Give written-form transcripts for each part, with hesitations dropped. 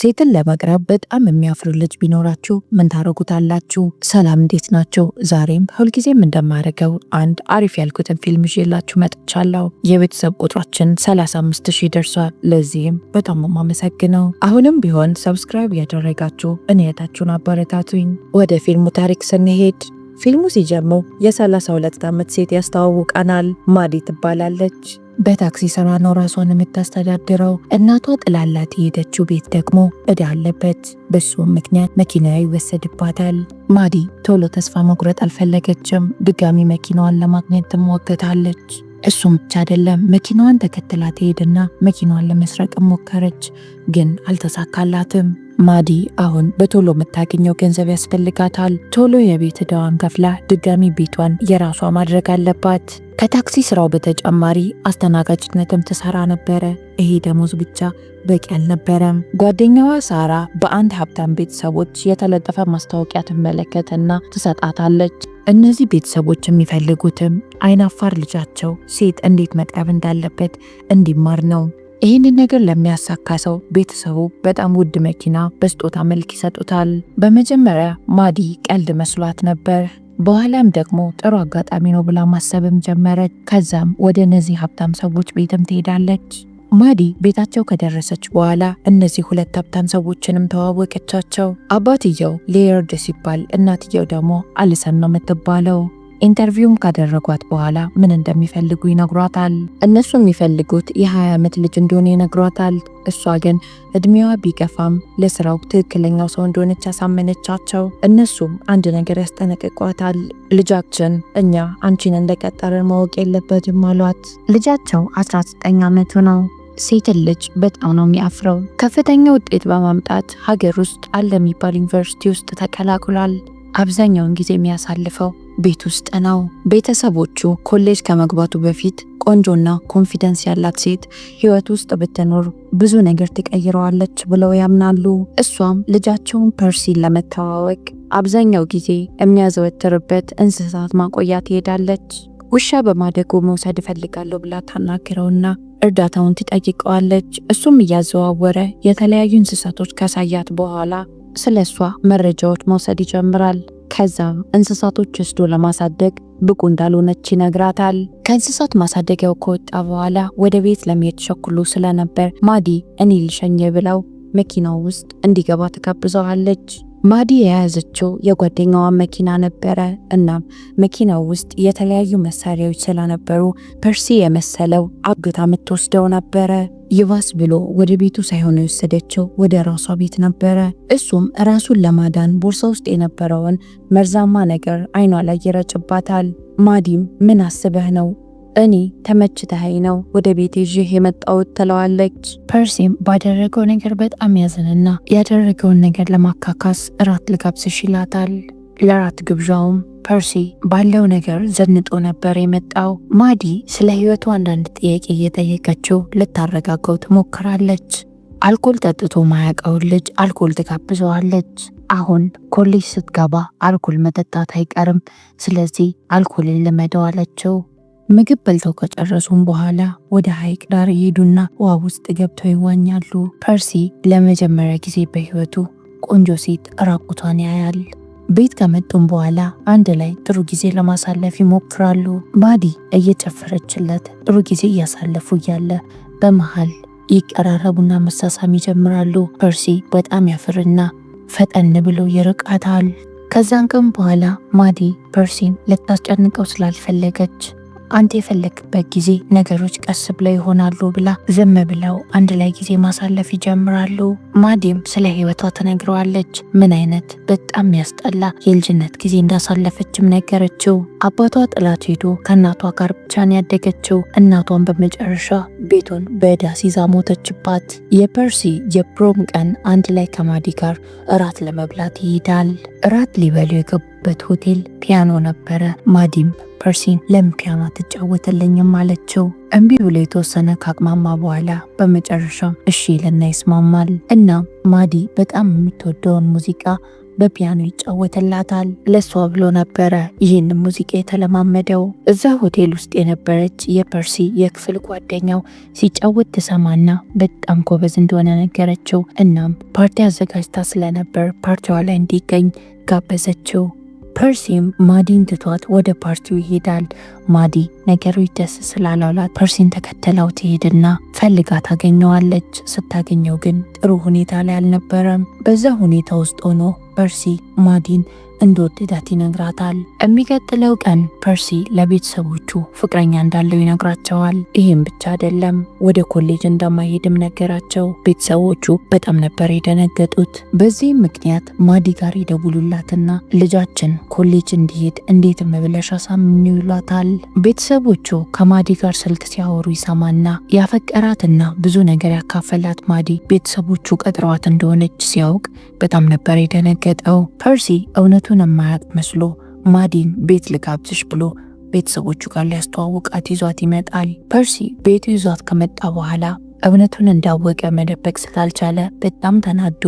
ሴትን ለመቅረብ በጣም የሚያፍሩ ልጅ ቢኖራችሁ ምን ታረጉታላችሁ? ሰላም እንዴት ናቸው? ዛሬም ሁልጊዜም እንደማደርገው አንድ አሪፍ ያልኩትን ፊልም ይዤላችሁ መጥቻለሁ። የቤተሰብ ቁጥራችን 35,000 ደርሷል። ለዚህም በጣም የማመሰግነው። አሁንም ቢሆን ሰብስክራይብ ያደረጋችሁ እኔታችሁን አበረታቱኝ። ወደ ፊልሙ ታሪክ ስንሄድ ፊልሙ ሲጀምር የ32 ዓመት ሴት ያስተዋውቀናል። ማዲ ትባላለች። በታክሲ ስራ ነው ራሷን የምታስተዳድረው። እናቷ ጥላላት የሄደችው ቤት ደግሞ እዳ አለበት። በሱም ምክንያት መኪና ይወሰድባታል። ማዲ ቶሎ ተስፋ መቁረጥ አልፈለገችም። ድጋሚ መኪናዋን ለማግኘት ትሟገታለች። እሱም ብቻ አይደለም፣ መኪናዋን ተከትላ ትሄድና መኪናዋን ለመስረቅ ሞከረች፣ ግን አልተሳካላትም። ማዲ አሁን በቶሎ የምታገኘው ገንዘብ ያስፈልጋታል። ቶሎ የቤት ዕዳዋን ከፍላ ድጋሚ ቤቷን የራሷ ማድረግ አለባት። ከታክሲ ስራው በተጨማሪ አስተናጋጅነትም ትሰራ ነበረ። ይሄ ደሞዝ ብቻ በቂ አልነበረም። ጓደኛዋ ሳራ በአንድ ሀብታም ቤተሰቦች የተለጠፈ ማስታወቂያ ትመለከትና ትሰጣታለች። እነዚህ ቤተሰቦች የሚፈልጉትም አይናፋር ልጃቸው ሴት እንዴት መቅረብ እንዳለበት እንዲማር ነው። ይህንን ነገር ለሚያሳካ ሰው ቤተሰቡ በጣም ውድ መኪና በስጦታ መልክ ይሰጡታል። በመጀመሪያ ማዲ ቀልድ መስሏት ነበር። በኋላም ደግሞ ጥሩ አጋጣሚ ነው ብላ ማሰብም ጀመረች። ከዛም ወደ እነዚህ ሀብታም ሰዎች ቤትም ትሄዳለች። ማዲ ቤታቸው ከደረሰች በኋላ እነዚህ ሁለት ሀብታም ሰዎችንም ተዋወቀቻቸው። አባትየው ሌየርድ ሲባል እናትየው ደግሞ አሊሰን ነው የምትባለው። ኢንተርቪውም ካደረጓት በኋላ ምን እንደሚፈልጉ ይነግሯታል። እነሱ የሚፈልጉት የ20 ዓመት ልጅ እንደሆነ ይነግሯታል። እሷ ግን እድሜዋ ቢገፋም ለስራው ትክክለኛው ሰው እንደሆነች ያሳመነቻቸው። እነሱም አንድ ነገር ያስጠነቅቋታል። ልጃችን እኛ አንቺን እንደቀጠረን ማወቅ የለበትም አሏት። ልጃቸው 19 ዓመቱ ነው። ሴትን ልጅ በጣም ነው የሚያፍረው። ከፍተኛ ውጤት በማምጣት ሀገር ውስጥ አለ የሚባል ዩኒቨርሲቲ ውስጥ ተቀላቅሏል። አብዛኛውን ጊዜ የሚያሳልፈው ቤት ውስጥ ነው። ቤተሰቦቹ ኮሌጅ ከመግባቱ በፊት ቆንጆና ኮንፊደንስ ያላት ሴት ህይወት ውስጥ ብትኖር ብዙ ነገር ትቀይረዋለች ብለው ያምናሉ። እሷም ልጃቸውን ፐርሲን ለመተዋወቅ አብዛኛው ጊዜ የሚያዘወትርበት እንስሳት ማቆያ ትሄዳለች። ውሻ በማደጎ መውሰድ እፈልጋለሁ ብላ ታናግረውና እርዳታውን ትጠይቀዋለች። እሱም እያዘዋወረ የተለያዩ እንስሳቶች ካሳያት በኋላ ስለ እሷ መረጃዎች መውሰድ ይጀምራል። ከዛም እንስሳቶች ወስዶ ለማሳደግ ብቁ እንዳልሆነች ይነግራታል። ከእንስሳት ማሳደጊያው ከወጣ በኋላ ወደ ቤት ለመሄድ ቸኩሎ ስለነበር ማዲ እኔ ልሸኝ ብለው መኪናው ውስጥ እንዲገባ ትጋብዘዋለች። ማዲ የያዘችው የጓደኛዋ መኪና ነበረ። እናም መኪናው ውስጥ የተለያዩ መሳሪያዎች ስለነበሩ ፐርሲ የመሰለው አግታ የምትወስደው ነበረ። ይባስ ብሎ ወደ ቤቱ ሳይሆን የወሰደችው ወደ ራሷ ቤት ነበረ። እሱም ራሱን ለማዳን ቦርሳ ውስጥ የነበረውን መርዛማ ነገር አይኗ ላይ ይረጭባታል። ማዲም ምን አስበህ ነው? እኔ ተመችተኸኝ ነው ወደ ቤት ይዤ የመጣሁት ትለዋለች። ፐርሲም ባደረገው ነገር በጣም ያዘንና ያደረገውን ነገር ለማካካስ እራት ልጋብዝሽ ይላታል። ለራት ግብዣውም ፐርሲ ባለው ነገር ዘንጦ ነበር የመጣው። ማዲ ስለ ህይወቱ አንዳንድ ጥያቄ እየጠየቀችው ልታረጋጋው ትሞክራለች። አልኮል ጠጥቶ ማያውቀውን ልጅ አልኮል ትጋብዘዋለች። አሁን ኮሌጅ ስትገባ አልኮል መጠጣት አይቀርም፣ ስለዚህ አልኮልን ልመደው አለችው። ምግብ በልተው ከጨረሱም በኋላ ወደ ሐይቅ ዳር ይሄዱና ውሃ ውስጥ ገብተው ይዋኛሉ። ፐርሲ ለመጀመሪያ ጊዜ በህይወቱ ቆንጆ ሴት ራቁቷን ያያል። ቤት ከመጡም በኋላ አንድ ላይ ጥሩ ጊዜ ለማሳለፍ ይሞክራሉ። ማዲ እየጨፈረችለት ጥሩ ጊዜ እያሳለፉ እያለ በመሃል ይቀራረቡና መሳሳም ይጀምራሉ። ፐርሲ በጣም ያፍርና ፈጠን ብሎ ይርቃታል። ከዛን ቀን በኋላ ማዲ ፐርሲን ልታስጨንቀው ስላልፈለገች አንተ የፈለክበት ጊዜ ነገሮች ቀስ ብለው ይሆናሉ ብላ ዝም ብለው አንድ ላይ ጊዜ ማሳለፍ ይጀምራሉ። ማዲም ስለ ህይወቷ ትነግረዋለች። ምን አይነት በጣም ያስጠላ የልጅነት ጊዜ እንዳሳለፈችም ነገረችው። አባቷ ጥላት ሄዶ ከእናቷ ጋር ብቻ ነው ያደገችው። እናቷን በመጨረሻ ቤቱን በዕዳ ሲዛ ሞተችባት። የፐርሲ የፕሮም ቀን አንድ ላይ ከማዲ ጋር እራት ለመብላት ይሄዳል። እራት ሊበሉ የገቡበት ሆቴል ፒያኖ ነበረ። ማዲም ፐርሲን ለምን ፒያኖ አትጫወትልኝም አለችው። እምቢ ብሎ የተወሰነ ካቅማማ በኋላ በመጨረሻም እሺ ይልና ይስማማል። እናም ማዲ በጣም የምትወደውን ሙዚቃ በፒያኖ ይጫወትላታል። ለሷ ብሎ ነበረ ይህን ሙዚቃ የተለማመደው። እዛ ሆቴል ውስጥ የነበረች የፐርሲ የክፍል ጓደኛው ሲጫወት ትሰማና በጣም ጎበዝ እንደሆነ ነገረችው። እናም ፓርቲ አዘጋጅታ ስለነበር ፓርቲዋ ላይ እንዲገኝ ጋበዘችው። ፐርሲም ማዲን ትቷት ወደ ፓርቲው ይሄዳል። ማዲ ነገሮች ደስ ስላላላት ፐርሲን ተከተለው ትሄድና ፈልጋ ታገኘዋለች። ስታገኘው ግን ጥሩ ሁኔታ ላይ አልነበረም። በዛ ሁኔታ ውስጥ ሆኖ ፐርሲ ማዲን እንደወደዳት ይነግራታል። የሚቀጥለው ቀን ፐርሲ ለቤተሰቦቹ ፍቅረኛ እንዳለው ይነግራቸዋል። ይህም ብቻ አይደለም፣ ወደ ኮሌጅ እንደማይሄድም ነገራቸው። ቤተሰቦቹ በጣም ነበር የደነገጡት። በዚህም ምክንያት ማዲ ጋር ይደውሉላትና ልጃችን ኮሌጅ እንዲሄድ እንዴትም ብለሽ አሳምኚው ይሏታል። ቤተሰቦቹ ከማዲ ጋር ስልክ ሲያወሩ ይሰማና ያፈቀራትና ብዙ ነገር ያካፈላት ማዲ ቤተሰቦቹ ቀጥረዋት እንደሆነች ሲያውቅ በጣም ነበር የደነገጠው። ፐርሲ እውነቱን የማያውቅ መስሎ ማዲን ቤት ልጋብዝሽ ብሎ ቤተሰቦቹ ጋር ሊያስተዋውቃት ይዟት ይመጣል። ፐርሲ ቤቱ ይዟት ከመጣ በኋላ እውነቱን እንዳወቀ መደበቅ ስላልቻለ በጣም ተናዶ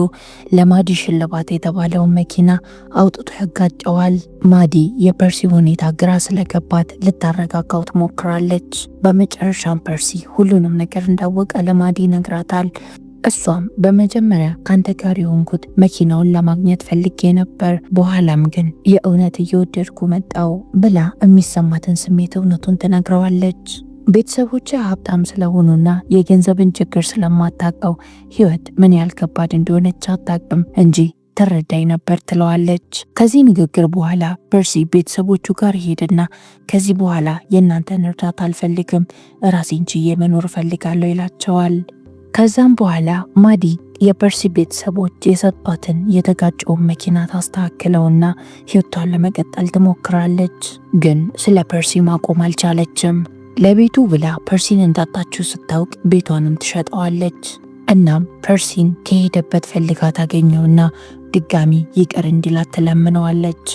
ለማዲ ሽልማት የተባለውን መኪና አውጥቶ ያጋጨዋል። ማዲ የፐርሲ ሁኔታ ግራ ስለገባት ልታረጋጋው ትሞክራለች። በመጨረሻም ፐርሲ ሁሉንም ነገር እንዳወቀ ለማዲ ይነግራታል። እሷም በመጀመሪያ ካንተ ጋር የሆንኩት መኪናውን ለማግኘት ፈልጌ ነበር፣ በኋላም ግን የእውነት እየወደድኩ መጣው ብላ የሚሰማትን ስሜት እውነቱን ትነግረዋለች። ቤተሰቦቿ ሀብታም ስለሆኑና የገንዘብን ችግር ስለማታውቀው ህይወት ምን ያህል ከባድ እንደሆነች አታውቅም እንጂ ትረዳኝ ነበር ትለዋለች። ከዚህ ንግግር በኋላ ፐርሲ ቤተሰቦቹ ጋር ሄድና ከዚህ በኋላ የእናንተን እርዳታ አልፈልግም፣ ራሴን ችዬ መኖር እፈልጋለሁ ይላቸዋል። ከዛም በኋላ ማዲ የፐርሲ ቤተሰቦች የሰጧትን የተጋጨውን መኪና ታስተካክለውና ህይወቷን ለመቀጠል ትሞክራለች። ግን ስለ ፐርሲ ማቆም አልቻለችም። ለቤቱ ብላ ፐርሲን እንዳጣችው ስታውቅ ቤቷንም ትሸጠዋለች። እናም ፐርሲን ከሄደበት ፈልጋ ታገኘውና ድጋሚ ይቅር እንዲላት ትለምነዋለች።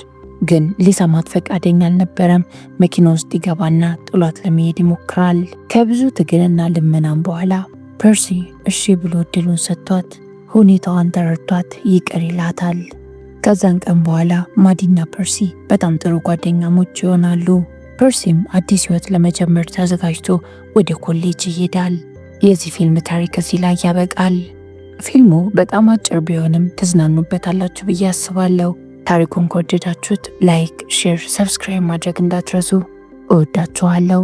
ግን ሊሰማት ፈቃደኛ አልነበረም። መኪና ውስጥ ይገባና ጥሏት ለመሄድ ይሞክራል። ከብዙ ትግልና ልመናም በኋላ ፐርሲ እሺ ብሎ እድሉን ሰጥቷት ሁኔታዋን ተረድቷት ይቅር ይላታል። ከዛን ቀን በኋላ ማዲና ፐርሲ በጣም ጥሩ ጓደኛሞች ይሆናሉ። ፐርሲም አዲስ ህይወት ለመጀመር ተዘጋጅቶ ወደ ኮሌጅ ይሄዳል። የዚህ ፊልም ታሪክ እዚህ ላይ ያበቃል። ፊልሙ በጣም አጭር ቢሆንም ትዝናኑበታላችሁ ብዬ አስባለሁ። ታሪኩን ከወደዳችሁት ላይክ፣ ሼር፣ ሰብስክራይብ ማድረግ እንዳትረሱ። እወዳችኋለሁ።